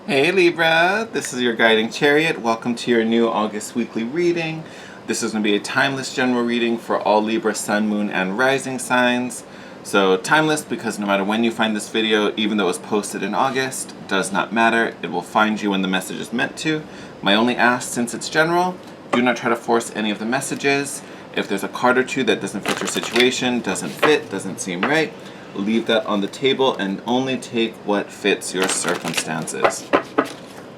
Hey Libra, this is your guiding chariot. Welcome to your new August weekly reading. This is going to be a timeless general reading for all Libra, Sun, Moon, and Rising signs. So timeless because no matter when you find this video, even though it was posted in August, does not matter. It will find you when the message is meant to. My only ask, since it's general, do not try to force any of the messages. If there's a card or two that doesn't fit your situation, doesn't fit, doesn't seem right, leave that on the table and only take what fits your circumstances.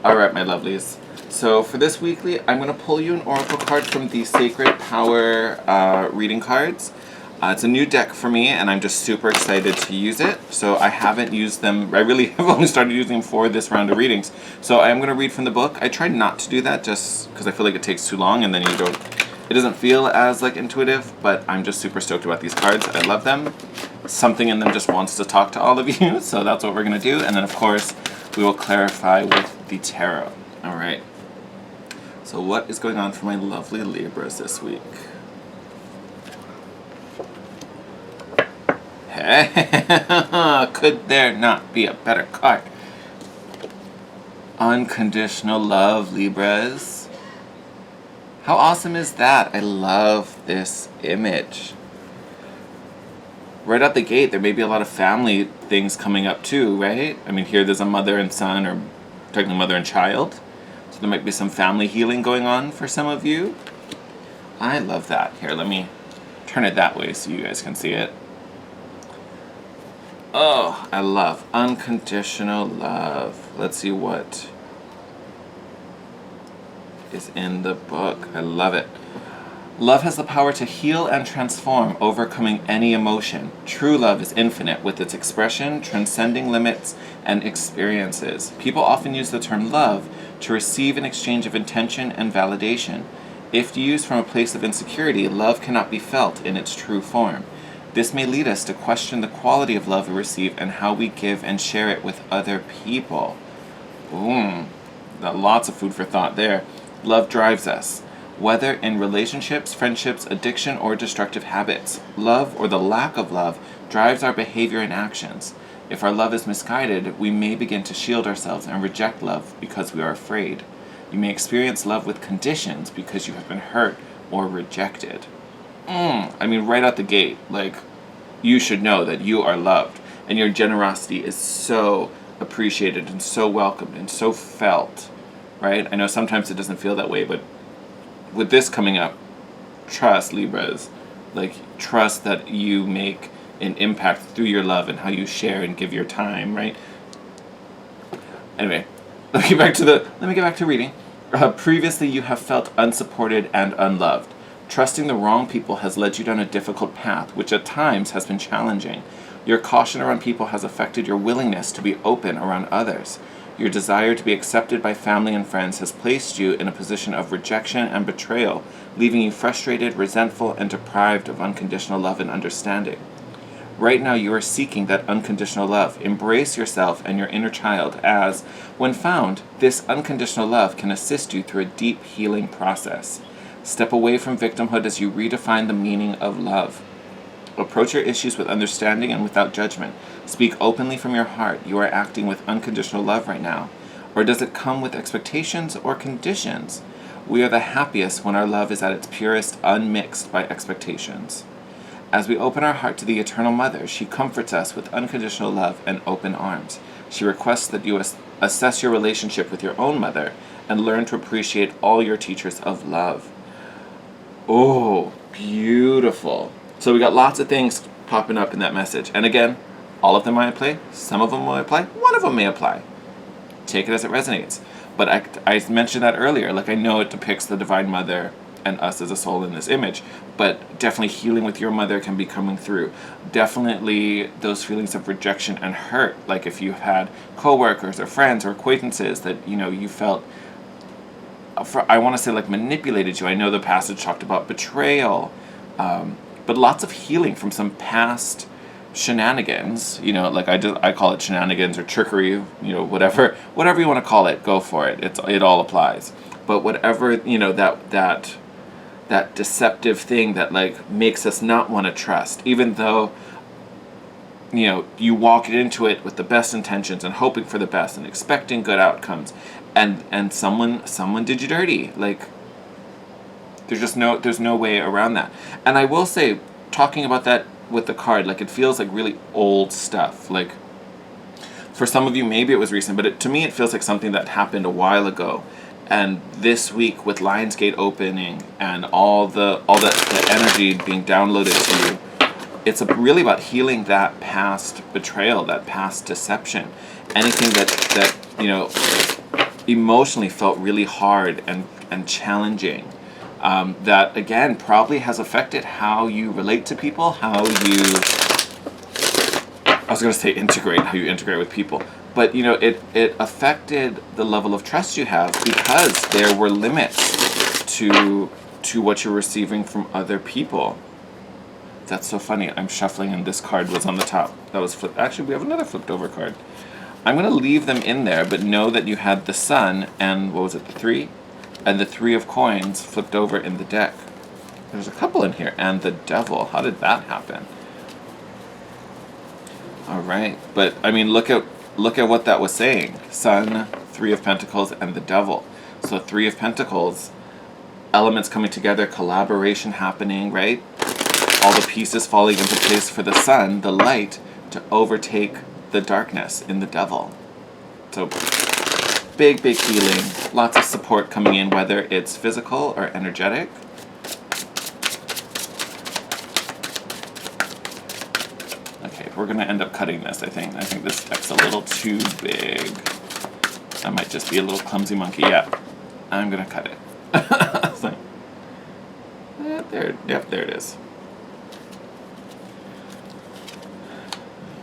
Alright, my lovelies. So for this weekly, I'm going to pull you an oracle card from the Sacred Power reading cards. It's a new deck for me, and I'm just super excited to use it. So I haven't used them. I really have only started using them for this round of readings. So I am going to read from the book. I try not to do that just because I feel like it takes too long, and then you don't. It doesn't feel as like intuitive, but I'm just super stoked about these cards. I love them. Something in them just wants to talk to all of you, so that's what we're going to do. And then, of course, we will clarify with the tarot. All right. So what is going on for my lovely Libras this week? Could there not be a better card? Unconditional love, Libras. How awesome is that? I love this image. Right out the gate, there may be a lot of family things coming up too, right? I mean, here there's a mother and son, or technically mother and child. So there might be some family healing going on for some of you. I love that. Here, let me turn it that way so you guys can see it. Oh, I love unconditional love. Let's see what is in the book. I love it. Love has the power to heal and transform, overcoming any emotion. True love is infinite, with its expression transcending limits and experiences. People often use the term love to receive an exchange of intention and validation. If used from a place of insecurity, love cannot be felt in its true form. This may lead us to question the quality of love we receive and how we give and share it with other people. Boom. Lots of food for thought there. Love drives us. Whether in relationships, friendships, addiction, or destructive habits, love or the lack of love drives our behavior and actions. If our love is misguided, we may begin to shield ourselves and reject love because we are afraid. You may experience love with conditions because you have been hurt or rejected. I mean, right out the gate, like, you should know that you are loved, and your generosity is so appreciated and so welcomed and so felt, right? I know sometimes it doesn't feel that way, but with this coming up, trust, Libras. Like, trust that you make an impact through your love and how you share and give your time, right? Anyway, let me get back to reading. Previously, you have felt unsupported and unloved. Trusting the wrong people has led you down a difficult path, which at times has been challenging. Your caution around people has affected your willingness to be open around others. Your desire to be accepted by family and friends has placed you in a position of rejection and betrayal, leaving you frustrated, resentful, and deprived of unconditional love and understanding. Right now you are seeking that unconditional love. Embrace yourself and your inner child as, when found, this unconditional love can assist you through a deep healing process. Step away from victimhood as you redefine the meaning of love. Approach your issues with understanding and without judgment. Speak openly from your heart. You are acting with unconditional love right now. Or does it come with expectations or conditions? We are the happiest when our love is at its purest, unmixed by expectations. As we open our heart to the Eternal Mother, she comforts us with unconditional love and open arms. She requests that you assess your relationship with your own mother and learn to appreciate all your teachers of love. Oh, beautiful. So we got lots of things popping up in that message. And again, all of them might apply. Some of them will apply. One of them may apply. Take it as it resonates. But I mentioned that earlier. Like, I know it depicts the Divine Mother and us as a soul in this image. But definitely healing with your mother can be coming through. Definitely those feelings of rejection and hurt. Like if you've had coworkers or friends or acquaintances that, you felt, I want to say, like, manipulated you. I know the passage talked about betrayal. But lots of healing from some past shenanigans, like I call it shenanigans or trickery, whatever you want to call it, go for it. It all applies. But whatever, that deceptive thing that like makes us not want to trust, even though, you walk into it with the best intentions and hoping for the best and expecting good outcomes, and someone did you dirty. Like, there's no way around that. And I will say, talking about that with the card, like, it feels like really old stuff. Like, for some of you, maybe it was recent, but to me, it feels like something that happened a while ago. And this week, with Lionsgate opening and all the energy being downloaded to you, it's really about healing that past betrayal, that past deception, anything that emotionally felt really hard and challenging. That, again, probably has affected how you relate to people, how you integrate with people. But, it affected the level of trust you have because there were limits to what you're receiving from other people. That's so funny. I'm shuffling and this card was on the top. That was flipped. Actually, we have another flipped over card. I'm going to leave them in there, but know that you had the Sun and, what was it, the 3? And the 3 of coins flipped over in the deck. There's a couple in here. And the Devil. How did that happen? All right. But, I mean, look at what that was saying. Sun, 3 of Pentacles, and the Devil. So 3 of Pentacles, elements coming together, collaboration happening, right? All the pieces falling into place for the Sun, the light, to overtake the darkness in the Devil. So big healing, lots of support coming in, whether it's physical or energetic. Okay, we're going to end up cutting this, I think. I think this deck's a little too big. I might just be a little clumsy monkey. Yeah, I'm going to cut it. So, there it is.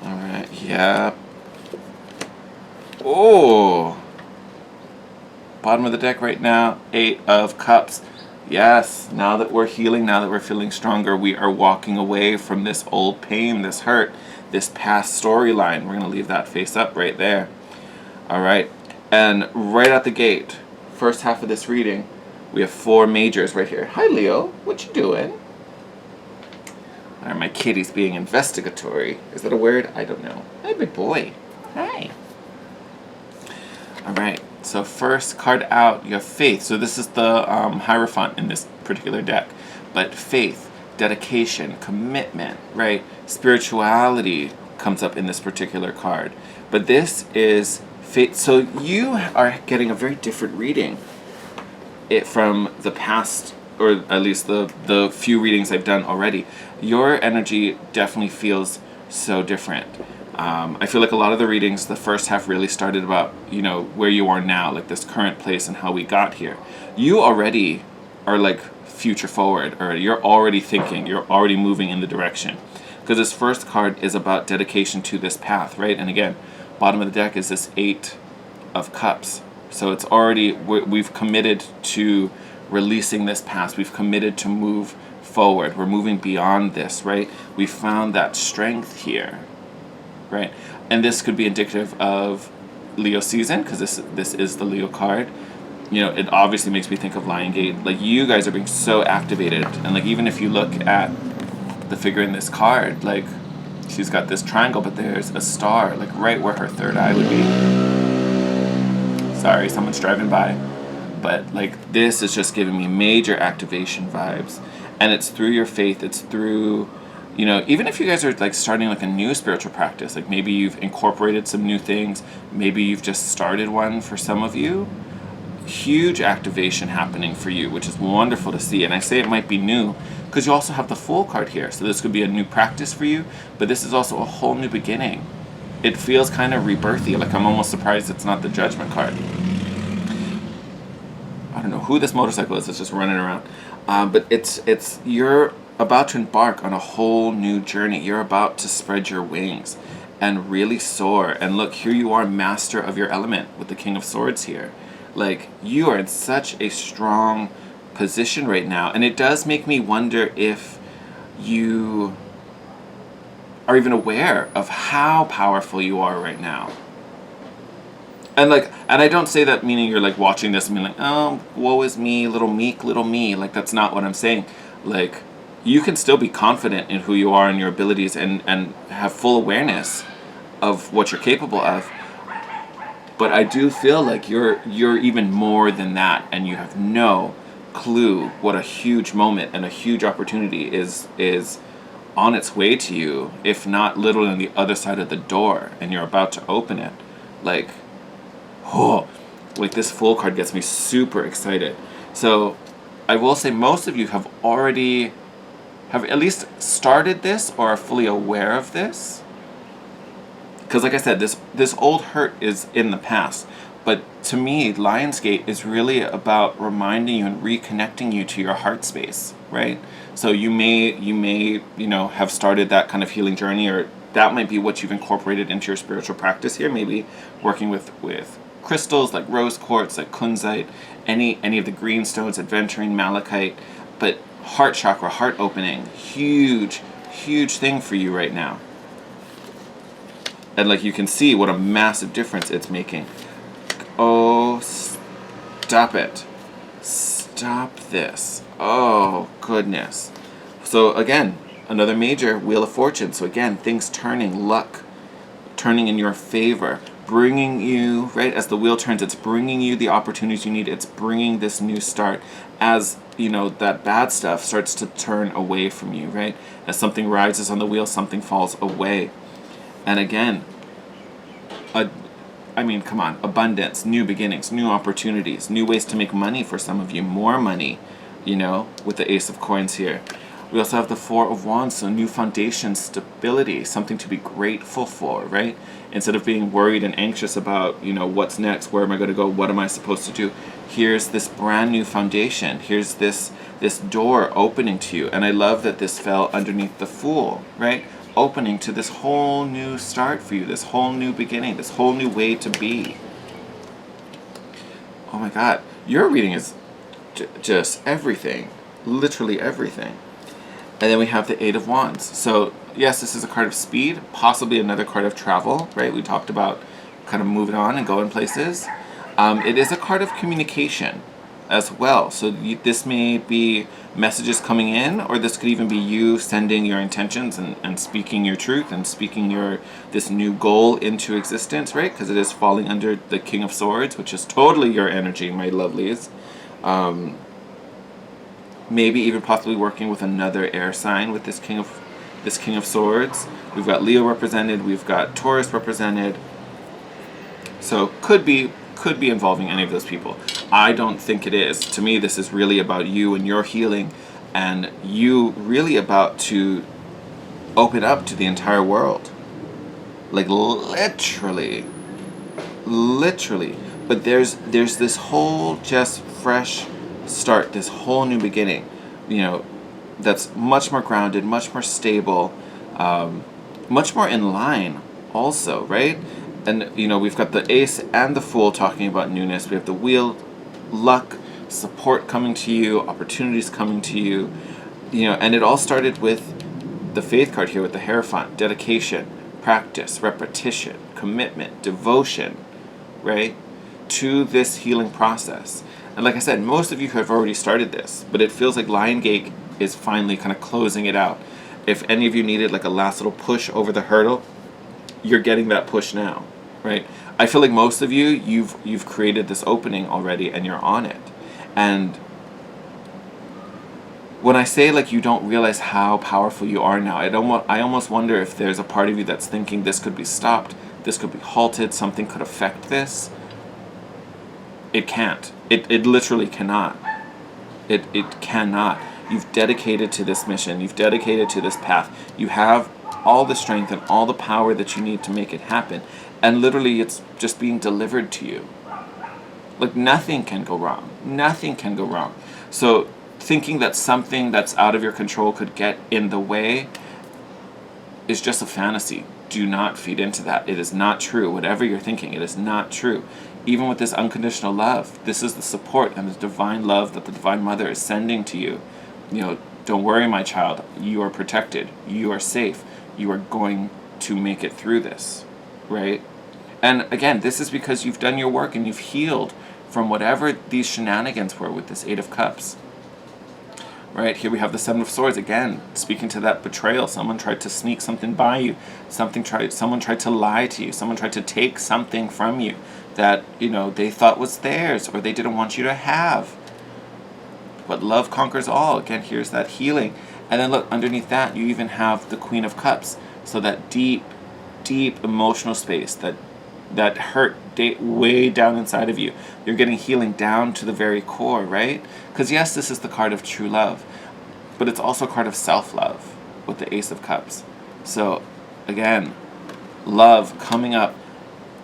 Alright, yeah. Oh! Bottom of the deck right now, 8 of Cups. Yes, now that we're healing, now that we're feeling stronger, we are walking away from this old pain, this hurt, this past storyline. We're going to leave that face up right there. Alright, and right out the gate, first half of this reading, we have 4 majors right here. Hi, Leo. What you doing? Are my kitties being investigatory? Is that a word? I don't know. Hi, big boy. Hi. Alright, so first card out, you have Faith. So this is the Hierophant in this particular deck. But faith, dedication, commitment, right? Spirituality comes up in this particular card. But this is faith. So you are getting a very different reading from the past, or at least the few readings I've done already. Your energy definitely feels so different. I feel like a lot of the readings, the first half really started about, where you are now, like this current place and how we got here. You already are like future forward, or you're already thinking, you're already moving in the direction. Because this first card is about dedication to this path, right? And again, bottom of the deck is this 8 of Cups. So it's already, we've committed to releasing this past. We've committed to move forward. We're moving beyond this, right? We found that strength here, right? And this could be indicative of Leo season, because this is the Leo card. It obviously makes me think of Lionsgate. Like, you guys are being so activated, and like, even if you look at the figure in this card, like, she's got this triangle, but there's a star, like right where her third eye would be. Sorry, someone's driving by. But like, this is just giving me major activation vibes. And it's through your faith, it's through, even if you guys are like starting like a new spiritual practice, like maybe you've incorporated some new things, maybe you've just started one for some of you, huge activation happening for you, which is wonderful to see. And I say it might be new because you also have the Fool card here. So this could be a new practice for you, but this is also a whole new beginning. It feels kind of rebirthy. Like, I'm almost surprised it's not the Judgment card. I don't know who this motorcycle is. It's just running around. But it's you're about to embark on a whole new journey. You're about to spread your wings and really soar. And look, here you are, master of your element with the King of Swords here. Like, you are in such a strong position right now. And it does make me wonder if you are even aware of how powerful you are right now. And I don't say that meaning you're like watching this and being like, oh, woe is me, little meek, little me. Like, that's not what I'm saying. Like, you can still be confident in who you are and your abilities, and have full awareness of what you're capable of. But I do feel like you're even more than that, and you have no clue what a huge moment and a huge opportunity is on its way to you, if not literally on the other side of the door, and you're about to open it. Like, oh, like this Fool card gets me super excited. So I will say most of you have at least started this or are fully aware of this. Because like I said, this old hurt is in the past. But to me, Lionsgate is really about reminding you and reconnecting you to your heart space, right? So you may have started that kind of healing journey, or that might be what you've incorporated into your spiritual practice here. Maybe working with crystals like rose quartz, like kunzite, any of the green stones, aventurine, malachite. But heart chakra, heart opening, huge thing for you right now. And like you can see what a massive difference it's making. Oh, stop it. Stop this. Oh, goodness. So again, another major Wheel of Fortune. So again, things turning, luck turning in your favor, bringing you, right, as the wheel turns, it's bringing you the opportunities you need. It's bringing this new start as, that bad stuff starts to turn away from you, right? As something rises on the wheel, something falls away. And again, come on, abundance, new beginnings, new opportunities, new ways to make money for some of you, more money, with the Ace of Coins here. We also have the Four of Wands, so new foundation, stability, something to be grateful for, right? Instead of being worried and anxious about, what's next, where am I going to go, what am I supposed to do? Here's this brand new foundation. Here's this door opening to you. And I love that this fell underneath the Fool, right? Opening to this whole new start for you, this whole new beginning, this whole new way to be. Oh my God, your reading is just everything, literally everything. And then we have the Eight of Wands. So yes, this is a card of speed, possibly another card of travel, right? We talked about kind of moving on and going places. It is a card of communication as well. So this may be messages coming in, or this could even be you sending your intentions and speaking your truth and speaking this new goal into existence, right? Because it is falling under the King of Swords, which is totally your energy, my lovelies. Maybe even possibly working with another air sign with this King of Swords. We've got Leo represented, we've got Taurus represented. So could be involving any of those people. I don't think it is. To me, this is really about you and your healing, and you really about to open up to the entire world. Like literally. But there's this whole just fresh start, this whole new beginning, that's much more grounded, much more stable, much more in line also, right? And, we've got the Ace and the Fool talking about newness. We have the Wheel, luck, support coming to you, opportunities coming to you, and it all started with the Faith card here with the Hierophant, dedication, practice, repetition, commitment, devotion, right, to this healing process. And like I said, most of you have already started this, but it feels like Lionsgate is finally kind of closing it out. If any of you needed like a last little push over the hurdle, you're getting that push now, right? I feel like most of you've created this opening already and you're on it. And when I say like you don't realize how powerful you are now, I almost wonder if there's a part of you that's thinking this could be stopped, this could be halted, something could affect this. It can't. It literally cannot. It cannot. You've dedicated to this mission. You've dedicated to this path. You have all the strength and all the power that you need to make it happen. And literally it's just being delivered to you. Like nothing can go wrong. Nothing can go wrong. So thinking that something that's out of your control could get in the way is just a fantasy. Do not feed into that. It is not true. Whatever you're thinking, it is not true. Even with this unconditional love, this is the support and the divine love that the Divine Mother is sending to you. Don't worry, my child. You are protected. You are safe. You are going to make it through this, right? And again, this is because you've done your work and you've healed from whatever these shenanigans were with this Eight of Cups. right? Here we have the Seven of Swords, again, speaking to that betrayal. Someone tried to sneak something by you. Someone tried to lie to you. Someone tried to take something from you that, they thought was theirs or they didn't want you to have. But love conquers all. Again, here's that healing. And then look, underneath that, you even have the Queen of Cups. So that deep, deep emotional space, that hurt way down inside of you. You're getting healing down to the very core, right? Because yes, this is the card of true love, but it's also a card of self-love with the Ace of Cups. So again, love coming up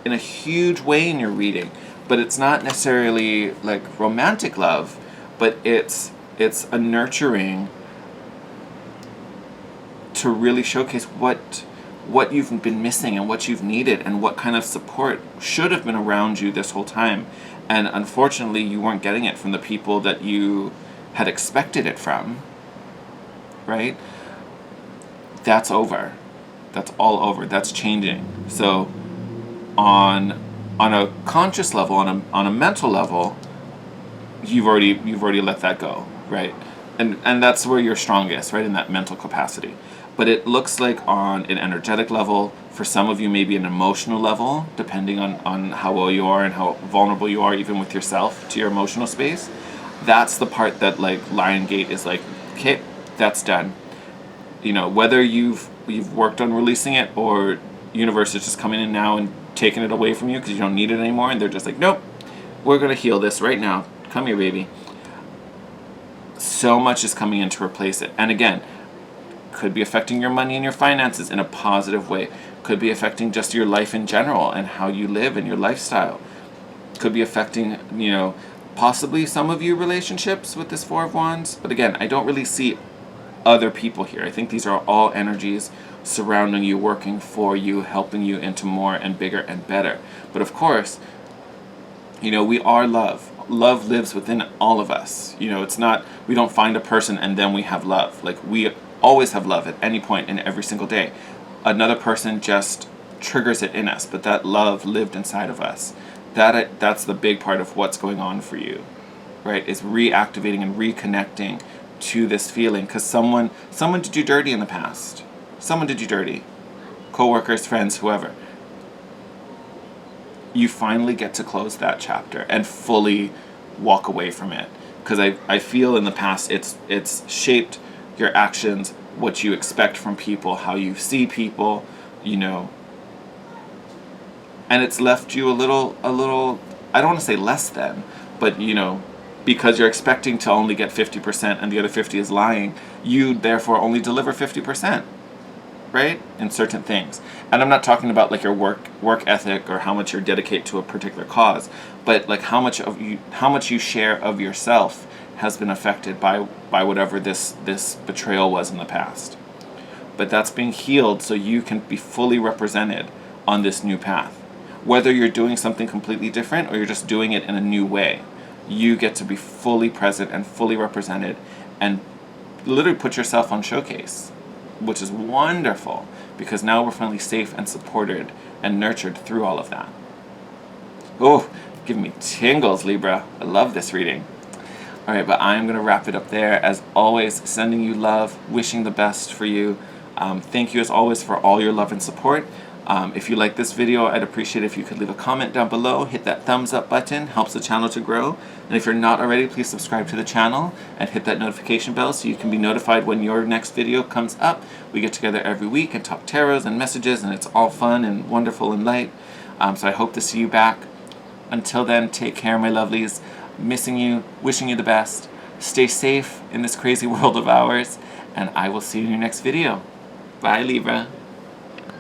in a huge way in your reading, but it's not necessarily like romantic love, but it's a nurturing to really showcase what you've been missing and what you've needed and what kind of support should have been around you this whole time. And unfortunately, you weren't getting it from the people that you had expected it from, right? That's over. That's all over. That's changing. So on a conscious level, on a mental level, you've already let that go, right? And that's where you're strongest, right? In that mental capacity. But it looks like on an energetic level, for some of you maybe an emotional level, depending on how well you are and how vulnerable you are even with yourself to your emotional space. That's the part that like Lion Gate is like, okay, that's done. Whether you've worked on releasing it or universe is just coming in now and taking it away from you because you don't need it anymore, and they're just like, nope, we're going to heal this right now. Come here, baby. So much is coming in to replace it. And again, could be affecting your money and your finances in a positive way. Could be affecting just your life in general and how you live and your lifestyle. Could be affecting, possibly some of your relationships with this Four of Wands. But again, I don't really see other people here. I think these are all energies surrounding you, working for you, helping you into more and bigger and better. But of course, we are love. Love lives within all of us. It's not, we don't find a person and then we have love. Like, we always have love at any point in every single day. Another person just triggers it in us, but that love lived inside of us. That's the big part of what's going on for you, right? Is reactivating and reconnecting to this feeling, because someone did you dirty in the past. Someone did you dirty. Co-workers, friends, whoever. You finally get to close that chapter and fully walk away from it. Because I feel in the past it's shaped your actions, what you expect from people, how you see people, and it's left you a little, I don't want to say less than, but because you're expecting to only get 50% and the other 50 is lying, you therefore only deliver 50%, right? In certain things. And I'm not talking about like your work ethic or how much you dedicate to a particular cause, but like how much you share of yourself has been affected by whatever this betrayal was in the past. But that's being healed so you can be fully represented on this new path. Whether you're doing something completely different or you're just doing it in a new way, you get to be fully present and fully represented and literally put yourself on showcase, which is wonderful because now we're finally safe and supported and nurtured through all of that. Oh, giving me tingles, Libra. I love this reading. All right, but I'm going to wrap it up there. As always, sending you love, wishing the best for you. Thank you as always for all your love and support. If you like this video, I'd appreciate it if you could leave a comment down below, hit that thumbs up button, helps the channel to grow. And if you're not already, please subscribe to the channel and hit that notification bell so you can be notified when your next video comes up. We get together every week and talk tarots and messages, and it's all fun and wonderful and light. So I hope to see you back. Until then, take care, my lovelies. Missing you, wishing you the best. Stay safe in this crazy world of ours, and I will see you in your next video. Bye, Libra.